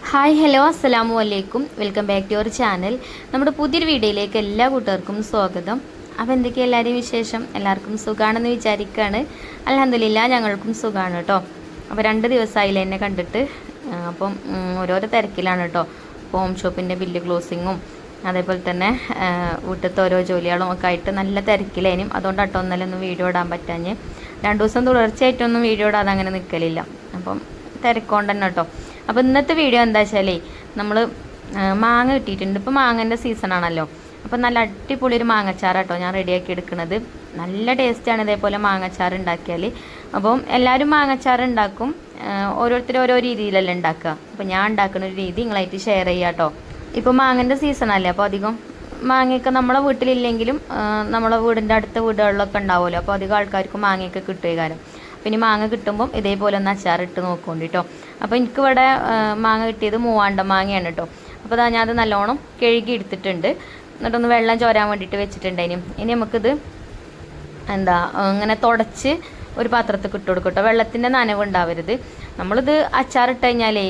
Hi hello അസ്സലാമു അലൈക്കും welcome back to your channel. നമ്മുടെ പുതിയൊരു വീഡിയോയിലേക്ക് എല്ലാ കൂട്ടുകാർക്കും സ്വാഗതം. അപ്പോൾ എന്തൊക്കെയാണ് എല്ലാവരെയും വിശേഷം? എല്ലാവർക്കും സുഖമാണെന്ന് വിചാരിക്കുകയാണ്. അൽഹംദുലില്ലാ ഞങ്ങൾക്കും സുഖമാണ് കേട്ടോ. അപ്പോൾ 2 ദിവസമായില്ല എന്നെ കണ്ടിട്ട്. അപ്പം ഓരോരോ തിരക്കിലാണ് കേട്ടോ. ഹോം ഷോപ്പിൻ്റെ ബില്ല് ക്ലോസിങ്ങും അതേപോലെ തന്നെ വീട്ടിലത്തെ ഓരോ ജോലികളും ഒക്കെ ആയിട്ട് നല്ല തിരക്കിലേനും. അതുകൊണ്ട് കേട്ടോ ഒന്നും വീഡിയോ ഇടാൻ പറ്റാഞ്ഞ് 2 ദിവസം തുടർച്ചയായിട്ടൊന്നും വീഡിയോ ഇടാതെ അങ്ങനെ നിൽക്കലില്ല. അപ്പം തിരക്കൊണ്ട് തന്നെ കേട്ടോ. അപ്പോൾ ഇന്നത്തെ വീഡിയോ എന്താ വെച്ചാലേ നമ്മൾ മാങ്ങ കിട്ടിയിട്ടുണ്ട്. ഇപ്പോൾ മാങ്ങൻ്റെ സീസണാണല്ലോ. അപ്പോൾ നല്ല അടിപൊളി ഒരു മാങ്ങച്ചാറ് കേട്ടോ ഞാൻ റെഡിയാക്കി എടുക്കുന്നത്. നല്ല ടേസ്റ്റാണ് ഇതേപോലെ മാങ്ങച്ചാറ് ഉണ്ടാക്കിയാൽ. അപ്പം എല്ലാവരും മാങ്ങച്ചാറ് ഉണ്ടാക്കും, ഓരോരുത്തരും ഓരോ രീതിയിലല്ലേ ഉണ്ടാക്കുക. അപ്പോൾ ഞാൻ ഉണ്ടാക്കുന്ന ഒരു രീതി നിങ്ങളായിട്ട് ഷെയർ ചെയ്യാം കേട്ടോ. ഇപ്പോൾ മാങ്ങൻ്റെ സീസണല്ലേ, അപ്പോൾ അധികം മാങ്ങയൊക്കെ നമ്മളെ വീട്ടിലില്ലെങ്കിലും നമ്മളെ വീടിൻ്റെ അടുത്ത വീടുകളിലൊക്കെ ഉണ്ടാവുമല്ലോ. അപ്പോൾ അധികം ആൾക്കാർക്ക് മാങ്ങയൊക്കെ കിട്ടുക കാലം. പിന്നെ മാങ്ങ കിട്ടുമ്പം ഇതേപോലെ ഒന്ന് അച്ചാറിട്ട് നോക്കുന്നുണ്ട് കേട്ടോ. അപ്പോൾ എനിക്കിവിടെ മാങ്ങ കിട്ടിയത് മൂവാണ്ട മാങ്ങയാണ് കേട്ടോ. അപ്പോൾ അതാ ഞാനത് നല്ലോണം കഴുകി എടുത്തിട്ടുണ്ട്. എന്നിട്ടൊന്ന് വെള്ളം ചോരാൻ വേണ്ടിയിട്ട് വെച്ചിട്ടുണ്ടായിനും. ഇനി നമുക്കിത് ഇങ്ങനെ തുടച്ച് ഒരു പാത്രത്തിൽ ഇട്ട് കൊടുക്കട്ടോ. വെള്ളത്തിൻ്റെ നനവ് ഉണ്ടാവരുത്. നമ്മളിത് അച്ചാറിട്ട് കഴിഞ്ഞാലേ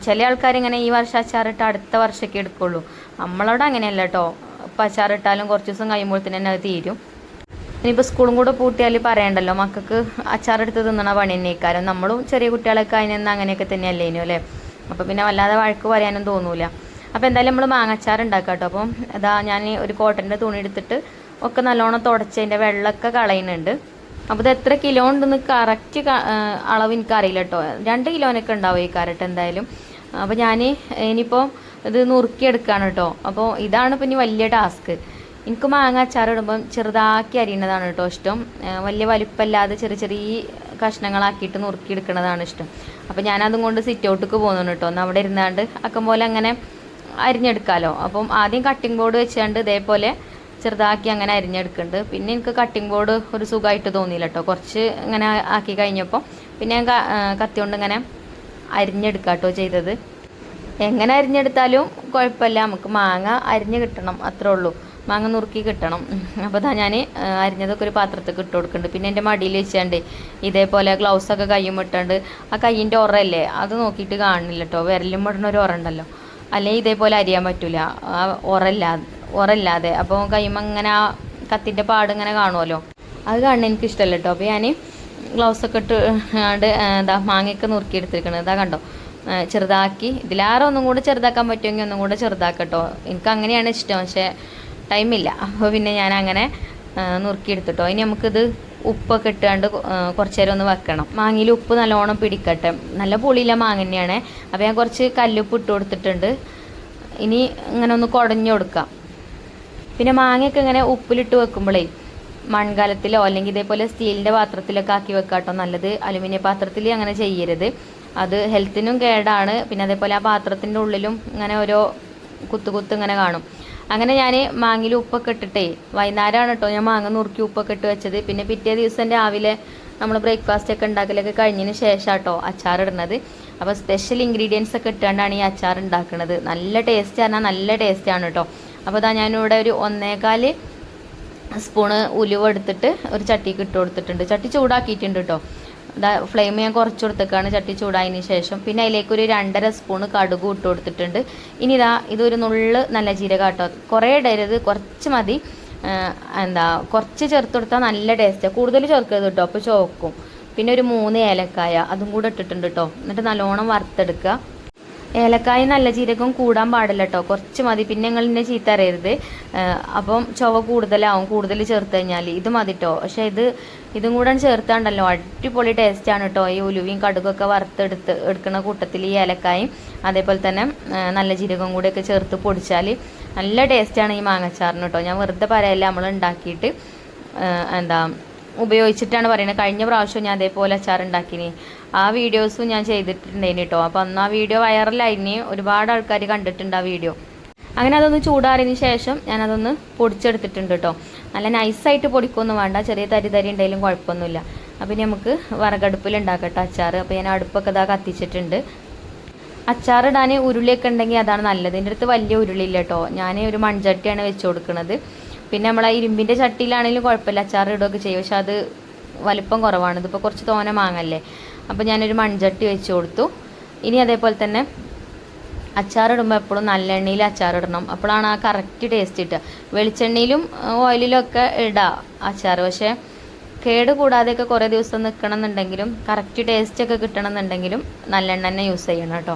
ചില ആൾക്കാരിങ്ങനെ ഈ വർഷം അച്ചാറിട്ട് അടുത്ത വർഷമൊക്കെ എടുക്കുള്ളൂ. നമ്മളവിടെ അങ്ങനെയല്ല കേട്ടോ. ഇപ്പോൾ അച്ചാറിട്ടാലും കുറച്ച് ദിവസം കഴിയുമ്പോഴത്തേന് തന്നെ അത് തീരും. ഇനിയിപ്പോൾ സ്കൂളും കൂടെ പൂട്ടിയാൽ പറയണ്ടല്ലോ, മക്കൾക്ക് അച്ചാറെടുത്ത് തിന്നണ പണി തന്നെയായിക്കാരം. നമ്മളും ചെറിയ കുട്ടികളൊക്കെ അതിനെന്ന് അങ്ങനെയൊക്കെ തന്നെയല്ലേ ഇനിയും അല്ലേ. അപ്പോൾ പിന്നെ വല്ലാതെ വഴക്ക് പറയാനും തോന്നൂല. അപ്പോൾ എന്തായാലും നമ്മൾ മാങ്ങച്ചാർ ഉണ്ടാക്കാം കേട്ടോ. അപ്പം അതാ ഞാൻ ഒരു കോട്ടൻ്റെ തുണി എടുത്തിട്ട് ഒക്കെ നല്ലോണം തുടച്ചതിൻ്റെ വെള്ളമൊക്കെ കളയുന്നുണ്ട്. അപ്പോൾ ഇത് എത്ര കിലോ ഉണ്ടെന്ന് കറക്റ്റ് അളവ് എനിക്കറിയില്ല കേട്ടോ. 2 കിലോനൊക്കെ ഉണ്ടാവും ഈ കാരറ്റ് എന്തായാലും. അപ്പോൾ ഞാൻ ഇനിയിപ്പോൾ ഇത് നുറുക്കിയെടുക്കുകയാണ് കേട്ടോ. അപ്പോൾ ഇതാണ് പിന്നെ വലിയ ടാസ്ക്. എനിക്ക് മാങ്ങ അച്ചാറിടുമ്പം ചെറുതാക്കി അരിയുന്നതാണ് കേട്ടോ ഇഷ്ടം. വലിയ വലിപ്പമല്ലാതെ ചെറിയ ചെറിയ കഷ്ണങ്ങളാക്കിയിട്ട് നുറുക്കിയെടുക്കുന്നതാണ് ഇഷ്ടം. അപ്പോൾ ഞാനതും കൊണ്ട് സിറ്റ് ഔട്ടിക്ക് പോകുന്നുണ്ട് കേട്ടോ. ഒന്ന് അവിടെ ഇരുന്നാണ്ട് അക്കം പോലെ അങ്ങനെ അരിഞ്ഞെടുക്കാമല്ലോ. അപ്പം ആദ്യം കട്ടിംഗ് ബോർഡ് വെച്ചുകൊണ്ട് ഇതേപോലെ ചെറുതാക്കി അങ്ങനെ അരിഞ്ഞെടുക്കുന്നുണ്ട്. പിന്നെ എനിക്ക് കട്ടിംഗ് ബോർഡ് ഒരു സുഖമായിട്ട് തോന്നിയില്ല കേട്ടോ. കുറച്ച് ഇങ്ങനെ ആക്കി കഴിഞ്ഞപ്പോൾ പിന്നെ ഞാൻ കത്തി കൊണ്ട് ഇങ്ങനെ അരിഞ്ഞെടുക്കാം കേട്ടോ ചെയ്തത്. എങ്ങനെ അരിഞ്ഞെടുത്താലും കുഴപ്പമില്ല, നമുക്ക് മാങ്ങ അരിഞ്ഞ് കിട്ടണം, അത്രേ ഉള്ളൂ. മാങ്ങ നുറുക്കി കിട്ടണം. അപ്പോൾ അതാ ഞാൻ അരിഞ്ഞതൊക്കെ ഒരു പാത്രത്തിൽ ഇട്ട് കൊടുക്കുന്നുണ്ട്. പിന്നെ എൻ്റെ മടിയിൽ വെച്ചാണ്ട് ഇതേപോലെ ഗ്ലൗസൊക്കെ കയ്യും ഇട്ടാണ്ട് ആ കയ്യിൻ്റെ ഉറല്ലേ അത് നോക്കിയിട്ട് കാണില്ല കേട്ടോ. വിരലും ഇടുന്ന ഒരു ഉറണ്ടല്ലോ, അല്ലെങ്കിൽ ഇതേപോലെ അരിയാൻ പറ്റില്ല ആ ഉറല്ലാതെ. അപ്പോൾ കയ്യുമ്പോൾ അങ്ങനെ ആ കത്തിൻ്റെ പാട് ഇങ്ങനെ കാണുമല്ലോ, അത് കാണുന്നത് എനിക്ക് ഇഷ്ടമല്ല കേട്ടോ. അപ്പോൾ ഞാൻ ഗ്ലൗസൊക്കെ ഇട്ട് മാങ്ങയൊക്കെ നുറുക്കി എടുത്തിരിക്കണത് ഇതാ കണ്ടോ. ചെറുതാക്കി ഇതിലാറെ ഒന്നും കൂടെ ചെറുതാക്കാൻ പറ്റുമെങ്കിൽ ഒന്നും കൂടെ ചെറുതാക്കട്ടോ. എനിക്ക് അങ്ങനെയാണ് ഇഷ്ടം, പക്ഷേ ടൈമില്ല. അപ്പോൾ പിന്നെ ഞാൻ അങ്ങനെ നുറുക്കിയെടുത്തിട്ടോ. ഇനി നമുക്കിത് ഉപ്പൊക്കെ ഇട്ടാണ്ട് കുറച്ച് നേരം ഒന്ന് വെക്കണം. മാങ്ങയിൽ ഉപ്പ് നല്ലോണം പിടിക്കട്ടെ. നല്ല പുളിയില്ല മാങ്ങ തന്നെയാണ്. അപ്പോൾ ഞാൻ കുറച്ച് കല്ലുപ്പ് ഇട്ട് കൊടുത്തിട്ടുണ്ട്. ഇനി ഇങ്ങനെ ഒന്ന് കുടഞ്ഞു കൊടുക്കാം. പിന്നെ മാങ്ങയൊക്കെ ഇങ്ങനെ ഉപ്പിലിട്ട് വെക്കുമ്പോഴേ മൺകാലത്തിലോ അല്ലെങ്കിൽ ഇതേപോലെ സ്റ്റീലിൻ്റെ പാത്രത്തിലൊക്കെ ആക്കി വെക്കാട്ടോ നല്ലത്. അലുമിനിയം പാത്രത്തിൽ അങ്ങനെ ചെയ്യരുത്, അത് ഹെൽത്തിനും കേടാണ്. പിന്നെ അതേപോലെ ആ പാത്രത്തിൻ്റെ ഉള്ളിലും ഇങ്ങനെ ഓരോ കുത്ത് ഇങ്ങനെ കാണും. അങ്ങനെ ഞാൻ മാങ്ങയിൽ ഉപ്പൊക്കെ ഇട്ടിട്ടേ വൈകുന്നേരമാണ് കേട്ടോ ഞാൻ മാങ്ങ നുറുക്കി ഉപ്പൊക്കെ ഇട്ട് വെച്ചത്. പിന്നെ പിറ്റേ ദിവസം രാവിലെ നമ്മൾ ബ്രേക്ക്ഫാസ്റ്റ് ഒക്കെ ഉണ്ടാക്കലൊക്കെ കഴിഞ്ഞതിന് ശേഷം കേട്ടോ അച്ചാറിടുന്നത്. അപ്പോൾ സ്പെഷ്യൽ ഇൻഗ്രീഡിയൻസ് ഒക്കെ ഇട്ടുകൊണ്ടാണ് ഈ അച്ചാർ ഉണ്ടാക്കുന്നത്. നല്ല ടേസ്റ്റ് പറഞ്ഞാൽ നല്ല ടേസ്റ്റാണ് കേട്ടോ. അപ്പോൾ അതാ ഞാനിവിടെ ഒരു 1.25 സ്പൂണ് ഉലുവ എടുത്തിട്ട് ഒരു ചട്ടിക്ക് ഇട്ട് കൊടുത്തിട്ടുണ്ട്. ചട്ടി ചൂടാക്കിയിട്ടുണ്ട് കേട്ടോ. ഫ്ലെയിം ഞാൻ കുറച്ച് കൊടുത്തേക്കാണ് ചട്ടി ചൂടായതിന് ശേഷം. പിന്നെ അതിലേക്കൊരു 2.5 സ്പൂണ് കടുകും ഇട്ട് കൊടുത്തിട്ടുണ്ട്. ഇനി ഇതൊരു നുള്ള് നല്ല ജീരകം കേട്ടോ. കുറേ ഇടരുത്, കുറച്ച് മതി. കുറച്ച് ചേർത്ത് കൊടുത്താൽ നല്ല ടേസ്റ്റാണ്. കൂടുതൽ ചേർക്കരുത് കേട്ടോ, അപ്പോൾ ചോക്കും. പിന്നെ ഒരു 3 ഏലക്കായ അതും കൂടെ ഇട്ടിട്ടുണ്ട് കേട്ടോ. എന്നിട്ട് നല്ലോണം വറുത്തെടുക്കുക. ഏലക്കായ നല്ല ജീരകം കൂടാൻ പാടില്ല കേട്ടോ, കുറച്ച് മതി. പിന്നെ നിങ്ങൾ എന്നെ ചീത്ത അറിയരുത്. അപ്പം ചുവ കൂടുതലാവും കൂടുതൽ ചേർത്ത് കഴിഞ്ഞാൽ. ഇത് മതി കേട്ടോ. പക്ഷേ ഇതും കൂടെ ചേർത്താണ്ടല്ലോ അടിപൊളി ടേസ്റ്റാണ് കേട്ടോ. ഈ ഉലുവയും കടുകൊക്കെ എടുക്കുന്ന കൂട്ടത്തിൽ ഈ ഏലക്കായും അതേപോലെ തന്നെ നല്ല ജീരകം കൂടെയൊക്കെ ചേർത്ത് പൊടിച്ചാൽ നല്ല ടേസ്റ്റാണ് ഈ മാങ്ങച്ചാറിന് കേട്ടോ. ഞാൻ വെറുതെ പറയല്ല, നമ്മൾ ഉണ്ടാക്കിയിട്ട് ഉപയോഗിച്ചിട്ടാണ് പറയുന്നത്. കഴിഞ്ഞ പ്രാവശ്യം ഞാൻ അതേപോലെ അച്ചാർ ഉണ്ടാക്കിനി, ആ വീഡിയോസും ഞാൻ ചെയ്തിട്ടുണ്ടായിന് കേട്ടോ. അപ്പോൾ അന്ന് ആ വീഡിയോ വൈറലായിന്, ഒരുപാട് ആൾക്കാർ കണ്ടിട്ടുണ്ട് ആ വീഡിയോ. അങ്ങനെ അതൊന്ന് ചൂടാറിയതിന് ശേഷം ഞാനതൊന്ന് പൊടിച്ചെടുത്തിട്ടുണ്ട് കേട്ടോ. നല്ല നൈസായിട്ട് പൊടിക്കൊന്നും വേണ്ട, ചെറിയ തരി ഉണ്ടെങ്കിലും കുഴപ്പമൊന്നുമില്ല. അപ്പം നമുക്ക് വിറകടുപ്പിൽ ഉണ്ടാക്കട്ടെ അച്ചാർ. അപ്പോൾ ഞാൻ അടുപ്പൊക്കെ ഇതാ കത്തിച്ചിട്ടുണ്ട്. അച്ചാറിടാൻ ഉരുളിയൊക്കെ ഉണ്ടെങ്കിൽ അതാണ് നല്ലത്. എൻ്റെ അടുത്ത് വലിയ ഉരുളിയില്ല കേട്ടോ, ഞാൻ ഒരു മൺചട്ടിയാണ് വെച്ച് കൊടുക്കുന്നത്. പിന്നെ നമ്മളെ ഇരുമ്പിൻ്റെ ചട്ടിയിലാണെങ്കിലും കുഴപ്പമില്ല, അച്ചാർ ഇടുകയൊക്കെ ചെയ്യും. പക്ഷെ അത് വലിപ്പം കുറവാണ്, ഇതിപ്പോൾ കുറച്ച് തോനെ മാങ്ങല്ലേ. അപ്പോൾ ഞാനൊരു മൺചട്ടി വെച്ച് കൊടുത്തു. ഇനി അതേപോലെ തന്നെ അച്ചാറിടുമ്പോൾ എപ്പോഴും നല്ല എണ്ണയിൽ അച്ചാറിടണം. അപ്പോഴാണ് ആ കറക്റ്റ് ടേസ്റ്റ് കിട്ടുക. വെളിച്ചെണ്ണയിലും ഓയിലിലും ഒക്കെ ഇടാം അച്ചാർ, പക്ഷേ കേട് കൂടാതെയൊക്കെ കുറേ ദിവസം നിൽക്കണം എന്നുണ്ടെങ്കിലും കറക്റ്റ് ടേസ്റ്റൊക്കെ കിട്ടണം എന്നുണ്ടെങ്കിലും നല്ലെണ്ണ തന്നെ യൂസ് ചെയ്യണം കേട്ടോ.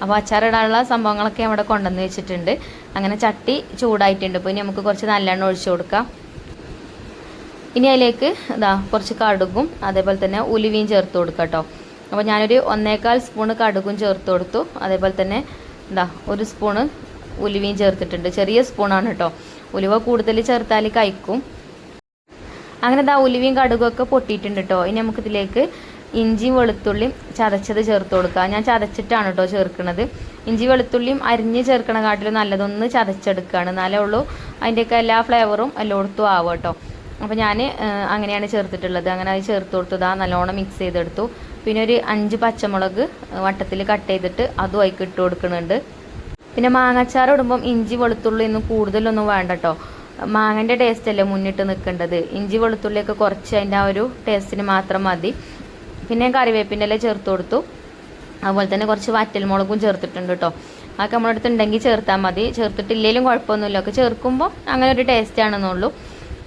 അപ്പോൾ അച്ചാറിടാനുള്ള സംഭവങ്ങളൊക്കെ അവിടെ കൊണ്ടുവന്ന് വെച്ചിട്ടുണ്ട്. അങ്ങനെ ചട്ടി ചൂടായിട്ടുണ്ട്. ഇപ്പോൾ ഇനി നമുക്ക് കുറച്ച് നല്ലെണ്ണ ഒഴിച്ചു കൊടുക്കാം. ഇനി അതിലേക്ക് കുറച്ച് കടുകും അതേപോലെ തന്നെ ഉലുവയും ചേർത്ത് കൊടുക്കാം കേട്ടോ. അപ്പോൾ ഞാനൊരു 1.25 സ്പൂണ് കടുകും ചേർത്ത് കൊടുത്തു. അതേപോലെ തന്നെ 1 സ്പൂണ് ഉലുവയും ചേർത്തിട്ടുണ്ട്. ചെറിയ സ്പൂണാണ് കേട്ടോ. ഉലുവ കൂടുതൽ ചേർത്താൽ കഴിക്കും. അങ്ങനെ ഉലുവയും കടുകൊക്കെ പൊട്ടിയിട്ടുണ്ട് കേട്ടോ. ഇനി നമുക്കിതിലേക്ക് ഇഞ്ചിയും വെളുത്തുള്ളിയും ചതച്ചത് ചേർത്ത് കൊടുക്കുക. ഞാൻ ചതച്ചിട്ടാണ് കേട്ടോ ചേർക്കുന്നത്. ഇഞ്ചി വെളുത്തുള്ളിയും അരിഞ്ഞ് ചേർക്കണ കാട്ടിലും നല്ലതൊന്ന് ചതച്ചെടുക്കുകയാണ്, എന്നാലേ ഉള്ളൂ അതിൻ്റെയൊക്കെ എല്ലാ ഫ്ലേവറും എല്ലായിടത്തും ആവും കേട്ടോ. അപ്പോൾ ഞാൻ അങ്ങനെയാണ് ചേർത്തിട്ടുള്ളത്. അങ്ങനെ അത് ചേർത്ത് കൊടുത്തതാ നല്ലോണം മിക്സ് ചെയ്തെടുത്തു. പിന്നെ ഒരു 5 പച്ചമുളക് വട്ടത്തിൽ കട്ട് ചെയ്തിട്ട് അതും അതിലേക്ക് ഇട്ട് കൊടുക്കുന്നുണ്ട്. പിന്നെ മാങ്ങാച്ചാർ ഇടുമ്പം ഇഞ്ചി വെളുത്തുള്ളി ഒന്നും കൂടുതലൊന്നും വേണ്ട കേട്ടോ. മാങ്ങൻ്റെ ടേസ്റ്റ് അല്ലേ മുന്നിട്ട് നിൽക്കേണ്ടത്. ഇഞ്ചി വെളുത്തുള്ളിയൊക്കെ കുറച്ച് അതിൻ്റെ ആ ഒരു ടേസ്റ്റിന് മാത്രം മതി. പിന്നെ കറിവേപ്പിൻ്റെ ഇല ചേർത്ത് കൊടുത്തു. അതുപോലെ തന്നെ കുറച്ച് വറ്റൽമുളകും ചേർത്തിട്ടുണ്ട് കേട്ടോ. അതൊക്കെ നമ്മളടുത്ത് ഉണ്ടെങ്കിൽ ചേർത്താൽ മതി, ചേർത്തിട്ടില്ലെങ്കിലും കുഴപ്പമൊന്നുമില്ല. ഒക്കെ ചേർക്കുമ്പോൾ അങ്ങനെ ഒരു ടേസ്റ്റ് ആണെന്നുള്ളൂ.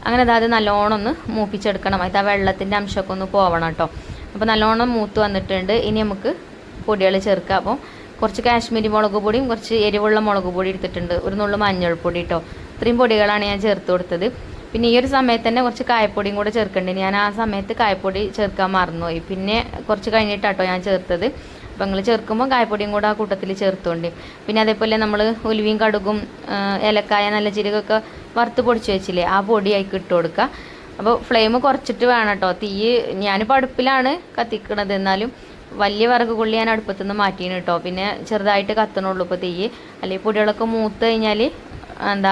അങ്ങനെ അതായത് നല്ലോണം ഒന്ന് മൂപ്പിച്ചെടുക്കണം. അത് ആ വെള്ളത്തിൻ്റെ അംശമൊക്കെ ഒന്ന് പോവണം കേട്ടോ. അപ്പോൾ നല്ലോണം മൂത്ത് വന്നിട്ടുണ്ട്. ഇനി നമുക്ക് പൊടികൾ ചേർക്കാം. അപ്പോൾ കുറച്ച് കാശ്മീരി മുളക് പൊടിയും കുറച്ച് എരിവുള്ള മുളക് പൊടി എടുത്തിട്ടുണ്ട്. ഒരു നുള്ളു മഞ്ഞൾപ്പൊടി കേട്ടോ. ഇത്രയും പൊടികളാണ് ഞാൻ ചേർത്ത് കൊടുത്തത്. പിന്നെ ഈ ഒരു സമയത്ത് തന്നെ കുറച്ച് കായപ്പൊടിയും കൂടെ ചേർക്കേണ്ടത്. ഞാൻ ആ സമയത്ത് കായപ്പൊടി ചേർക്കാൻ മറന്നുപോയി. പിന്നെ കുറച്ച് കഴിഞ്ഞിട്ടാട്ടോ ഞാൻ ചേർത്തത്. അപ്പോൾ നിങ്ങൾ ചേർക്കുമ്പോൾ കായപ്പൊടിയും കൂടെ ആ കൂട്ടത്തിൽ ചേർത്തുകൊണ്ട്. പിന്നെ അതേപോലെ നമ്മൾ ഉലുവയും കടുകും ഏലക്കായ നല്ല ജീരകമൊക്കെ വറുത്ത് പൊടിച്ച് വെച്ചില്ലേ, ആ പൊടി അതിലേക്ക് ഇട്ട് കൊടുക്കുക. അപ്പോൾ ഫ്ലെയിം കുറച്ചിട്ട് വേണം കേട്ടോ. തീ ഞാനിപ്പോൾ അടുപ്പിലാണ് കത്തിക്കണത്, എന്നാലും വലിയ വിറക് കൊള്ളി ഞാൻ അടുപ്പത്തു നിന്ന് മാറ്റിയാണ് കേട്ടോ. പിന്നെ ചെറുതായിട്ട് കത്തണുള്ളൂ ഇപ്പോൾ തീ. അല്ലെങ്കിൽ പൊടികളൊക്കെ മൂത്ത് കഴിഞ്ഞാൽ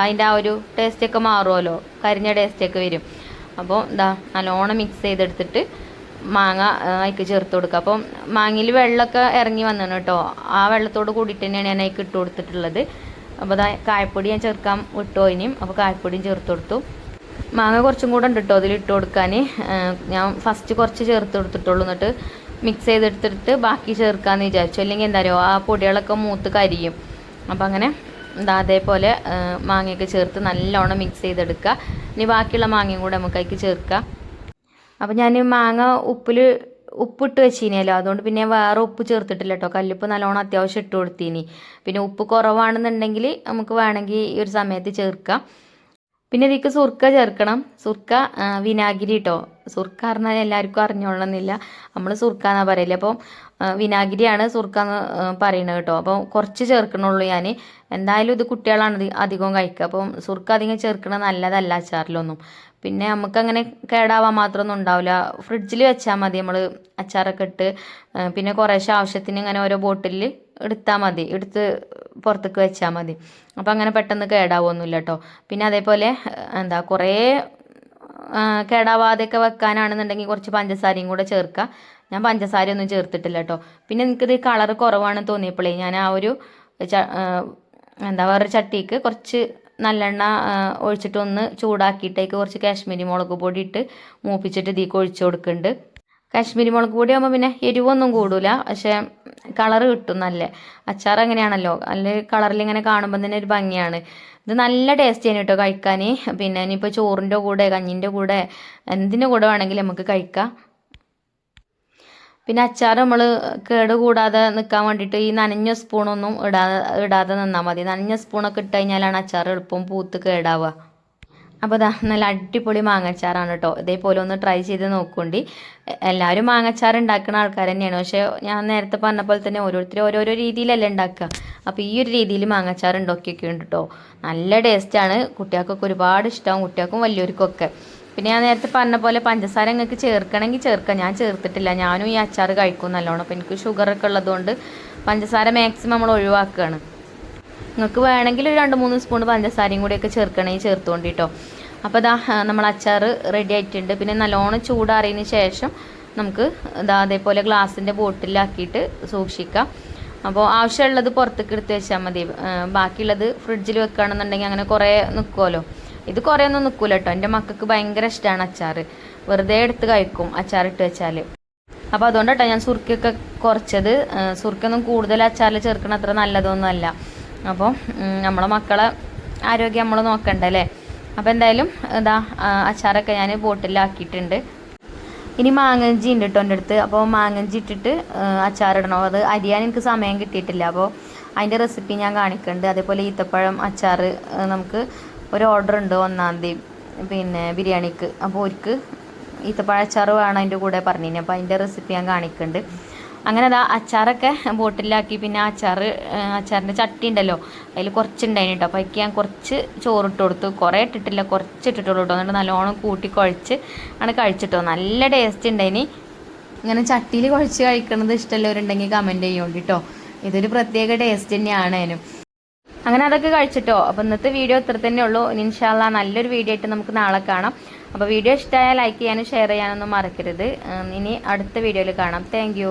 അതിൻ്റെ ആ ഒരു ടേസ്റ്റൊക്കെ മാറുമല്ലോ, കരിഞ്ഞ ടേസ്റ്റൊക്കെ വരും. അപ്പോൾ നല്ലോണം മിക്സ് ചെയ്തെടുത്തിട്ട് മാങ്ങ അതിലേക്ക് ചേർത്ത് കൊടുക്കുക. അപ്പം മാങ്ങയിൽ വെള്ളമൊക്കെ ഇറങ്ങി വന്നാണ് കേട്ടോ. ആ വെള്ളത്തോട് കൂടിയിട്ട് തന്നെയാണ് ഞാൻ അതിലേക്ക് ഇട്ട് കൊടുത്തിട്ടുള്ളത്. അപ്പോൾ കായപ്പൊടി ഞാൻ ചേർക്കാൻ വിട്ടോ ഇനിയും. അപ്പോൾ കായപ്പൊടിയും ചേർത്ത് കൊടുത്തു. മാങ്ങ കുറച്ചും കൂടെ ഉണ്ട് കേട്ടോ അതിൽ ഇട്ട് കൊടുക്കാൻ. ഞാൻ ഫസ്റ്റ് കുറച്ച് ചേർത്ത് കൊടുത്തിട്ടുള്ളൂ. എന്നിട്ട് മിക്സ് ചെയ്തെടുത്തിട്ട് ബാക്കി ചേർക്കാമെന്ന് വിചാരിച്ചു. അല്ലെങ്കിൽ എന്താ പറയുക, ആ പൊടികളൊക്കെ മൂത്ത് കരിയും. അപ്പം അങ്ങനെ അതേപോലെ മാങ്ങയൊക്കെ ചേർത്ത് നല്ലോണം മിക്സ് ചെയ്തെടുക്കുക. ഇനി ബാക്കിയുള്ള മാങ്ങയും കൂടെ നമുക്ക് അതിലേക്ക് ചേർക്കാം. അപ്പം ഞാൻ മാങ്ങ ഉപ്പിട്ട് വെച്ചിനല്ലോ, അതുകൊണ്ട് പിന്നെ വേറെ ഉപ്പ് ചേർത്തിട്ടില്ല കേട്ടോ. കല്ലുപ്പ് നല്ലോണം അത്യാവശ്യം ഇട്ട് കൊടുത്തീനി. പിന്നെ ഉപ്പ് കുറവാണെന്നുണ്ടെങ്കിൽ നമുക്ക് വേണമെങ്കിൽ ഈ ഒരു സമയത്ത് ചേർക്കാം. പിന്നെ ഇതിലേക്ക് സുർക്ക ചേർക്കണം. സുർക്ക വിനാഗിരി കേട്ടോ. സുർക്ക പറഞ്ഞാൽ എല്ലാവർക്കും അറിഞ്ഞോളണമെന്നില്ല, നമ്മൾ സുർക്ക എന്നാണ് പറയില്ല. അപ്പോൾ വിനാഗിരിയാണ് സുർക്ക എന്ന് പറയുന്നത് കേട്ടോ. അപ്പോൾ കുറച്ച് ചേർക്കണുള്ളൂ ഞാൻ. എന്തായാലും ഇത് കുട്ടികളാണ് അധികം കഴിക്കുക. അപ്പം സുർക്ക അധികം ചേർക്കണത് നല്ലതല്ല അച്ചാറിലൊന്നും. പിന്നെ നമുക്കങ്ങനെ കേടാവാൻ മാത്രമൊന്നും ഉണ്ടാവില്ല. ഫ്രിഡ്ജിൽ വെച്ചാൽ മതി നമ്മൾ അച്ചാറൊക്കെ ഇട്ട്. പിന്നെ കുറേശ്ശെ ആവശ്യത്തിന് ഇങ്ങനെ ഓരോ ബോട്ടിലിൽ എടുത്താൽ മതി, എടുത്ത് പുറത്തേക്ക് വെച്ചാൽ മതി. അപ്പോൾ അങ്ങനെ പെട്ടെന്ന് കേടാവൊന്നുമില്ല കേട്ടോ. പിന്നെ അതേപോലെ കുറേ കേടാവാതെയൊക്കെ വെക്കാനാണെന്നുണ്ടെങ്കിൽ കുറച്ച് പഞ്ചസാരയും കൂടെ ചേർക്കുക. ഞാൻ പഞ്ചസാരയൊന്നും ചേർത്തിട്ടില്ല കേട്ടോ. പിന്നെ എനിക്കിത് കളറ് കുറവാണെന്ന് തോന്നിയപ്പോഴേ ഞാൻ ആ ഒരു വേറൊരു ചട്ടിക്ക് കുറച്ച് നല്ലെണ്ണ ഒഴിച്ചിട്ട് ഒന്ന് ചൂടാക്കിയിട്ടേക്ക് കുറച്ച് കാശ്മീരി മുളക് പൊടി ഇട്ട് മൂപ്പിച്ചിട്ട് ഇതിലേക്ക് ഒഴിച്ചു കൊടുക്കുന്നുണ്ട്. കാശ്മീരി മുളക് പൊടി ആകുമ്പോൾ പിന്നെ എരിവൊന്നും കൂടില്ല, പക്ഷേ കളറ് കിട്ടും നല്ല. അച്ചാർ അങ്ങനെയാണല്ലോ, നല്ല കളറിൽ ഇങ്ങനെ കാണുമ്പോൾ തന്നെ ഒരു ഭംഗിയാണ്. ഇത് നല്ല ടേസ്റ്റ് ആണ് കേട്ടോ കഴിക്കാൻ. പിന്നെ ഇനിയിപ്പോൾ ചോറിൻ്റെ കൂടെ കഞ്ഞിൻ്റെ കൂടെ എന്തിൻ്റെ കൂടെ വേണമെങ്കിലും നമുക്ക് കഴിക്കാം. പിന്നെ അച്ചാർ നമ്മൾ കേട് കൂടാതെ നിൽക്കാൻ വേണ്ടിയിട്ട് ഈ നനഞ്ഞ സ്പൂണൊന്നും ഇടാതെ നിന്നാൽ മതി. നനഞ്ഞ സ്പൂണൊക്കെ ഇട്ട് കഴിഞ്ഞാലാണ് അച്ചാർ എളുപ്പം പൂത്ത് കേടാവുക. അപ്പോൾ നല്ല അടിപൊളി മാങ്ങച്ചാറാണ് കേട്ടോ. ഇതേപോലെ ഒന്ന് ട്രൈ ചെയ്ത് നോക്കുകൊണ്ട്. എല്ലാവരും മാങ്ങച്ചാർ ഉണ്ടാക്കുന്ന ആൾക്കാർ തന്നെയാണ്, പക്ഷേ ഞാൻ നേരത്തെ പറഞ്ഞ പോലെ തന്നെ ഓരോരുത്തരും ഓരോരോ രീതിയിലല്ലേ ഉണ്ടാക്കുക. അപ്പോൾ ഈ ഒരു രീതിയിൽ മാങ്ങച്ചാർ ഉണ്ടാക്കിയൊക്കെ ഉണ്ട് കേട്ടോ. നല്ല ടേസ്റ്റാണ്. കുട്ടികൾക്കൊക്കെ ഒരുപാട് ഇഷ്ടമാവും, കുട്ടികൾക്കും വലിയവർക്കൊക്കെ. പിന്നെ ഞാൻ നേരത്തെ പറഞ്ഞ പോലെ പഞ്ചസാര നിങ്ങൾക്ക് ചേർക്കണമെങ്കിൽ ചേർക്കാം. ഞാൻ ചേർത്തിട്ടില്ല, ഞാനും ഈ അച്ചാർ കഴിക്കും നല്ലോണം. അപ്പോൾ എനിക്ക് ഷുഗറൊക്കെ ഉള്ളതുകൊണ്ട് പഞ്ചസാര മാക്സിമം നമ്മൾ ഒഴിവാക്കുകയാണ്. നിങ്ങൾക്ക് വേണമെങ്കിൽ ഒരു 2-3 സ്പൂൺ പഞ്ചസാരയും കൂടിയൊക്കെ ചേർക്കണമെങ്കിൽ ചേർത്തുകൊണ്ട് കേട്ടോ. അപ്പോൾ നമ്മൾ അച്ചാർ റെഡി ആയിട്ടുണ്ട്. പിന്നെ നല്ലോണം ചൂടാറിയതിന് ശേഷം നമുക്ക് അതേപോലെ ഗ്ലാസിൻ്റെ ബോട്ടിലാക്കിയിട്ട് സൂക്ഷിക്കാം. അപ്പോൾ ആവശ്യമുള്ളത് പുറത്തേക്ക് എടുത്ത് വെച്ചാൽ മതി. ബാക്കിയുള്ളത് ഫ്രിഡ്ജിൽ വെക്കുകയാണെന്നുണ്ടെങ്കിൽ അങ്ങനെ കുറേ നിൽക്കുമല്ലോ. ഇത് കുറേ ഒന്നും നിൽക്കില്ല കേട്ടോ. എൻ്റെ മക്കൾക്ക് ഭയങ്കര ഇഷ്ടമാണ് അച്ചാർ. വെറുതെ എടുത്ത് കഴിക്കും അച്ചാറിട്ട് വെച്ചാൽ. അപ്പോൾ അതുകൊണ്ടാട്ടോ ഞാൻ സുർക്കയൊക്കെ കുറച്ചത്. സുർക്കൊന്നും കൂടുതൽ അച്ചാറിൽ ചേർക്കണ അത്ര നല്ലതൊന്നുമല്ല. അപ്പോൾ നമ്മളെ മക്കളെ ആരോഗ്യം നമ്മൾ നോക്കണ്ടല്ലേ. അപ്പോൾ എന്തായാലും ഇതാ അച്ചാറൊക്കെ ഞാൻ ബോട്ടിലാക്കിയിട്ടുണ്ട്. ഇനി മാങ്ങഞ്ചി ഉണ്ട് കേട്ടോ എൻ്റെ അടുത്ത്. അപ്പോൾ മാങ്ങഞ്ചി ഇട്ടിട്ട് അച്ചാറിടണം. അത് അരിയാൻ എനിക്ക് സമയം കിട്ടിയിട്ടില്ല. അപ്പോൾ അതിൻ്റെ റെസിപ്പി ഞാൻ കാണിക്കുന്നുണ്ട്. അതേപോലെ ഈത്തപ്പഴം അച്ചാർ നമുക്ക് ഒരു ഓർഡർ ഉണ്ട് 1-ാം തീയതി പിന്നെ ബിരിയാണിക്ക്. അപ്പോൾ അവർക്ക് ഈത്തപ്പഴ അച്ചാർ വേണം അതിൻ്റെ കൂടെ പറഞ്ഞിന്. അപ്പോൾ അതിൻ്റെ റെസിപ്പി ഞാൻ കാണിക്കുന്നുണ്ട്. അങ്ങനെ അതാ അച്ചാറൊക്കെ ബോട്ടിലാക്കി. പിന്നെ അച്ചാറിൻ്റെ ചട്ടി ഉണ്ടല്ലോ, അതിൽ കുറച്ചുണ്ടായിന് കേട്ടോ. അപ്പോൾ അതിക്ക് ഞാൻ കുറച്ച് ചോറിട്ട് കൊടുത്തു. കുറേ ഇട്ടിട്ടില്ല, കുറച്ച് ഇട്ടിട്ടുള്ളൂ കേട്ടോ. എന്നിട്ട് നല്ലോണം കൂട്ടി കുഴച്ച് ആണ് കഴിച്ചിട്ടോ. നല്ല ടേസ്റ്റ് ഉണ്ടായിന്. ഇങ്ങനെ ചട്ടിയിൽ കുഴച്ച് കഴിക്കുന്നത് ഇഷ്ടമുള്ളവരുണ്ടെങ്കിൽ കമൻറ്റ് ചെയ്യുന്നുണ്ട് കേട്ടോ. ഇതൊരു പ്രത്യേക ടേസ്റ്റ് തന്നെയാണ് അതിനും. അങ്ങനെ അതൊക്കെ കഴിച്ചിട്ടോ. അപ്പോൾ ഇന്നത്തെ വീഡിയോ ഇത്ര തന്നെ ഉള്ളൂ. ഇൻഷാ അല്ലാഹ് നല്ലൊരു വീഡിയോ ആയിട്ട് നമുക്ക് നാളെ കാണാം. അപ്പോൾ വീഡിയോ ഇഷ്ടമായാൽ ലൈക്ക് ചെയ്യാനും ഷെയർ ചെയ്യാനൊന്നും മറക്കരുത്. ഇനി അടുത്ത വീഡിയോയിൽ കാണാം. താങ്ക്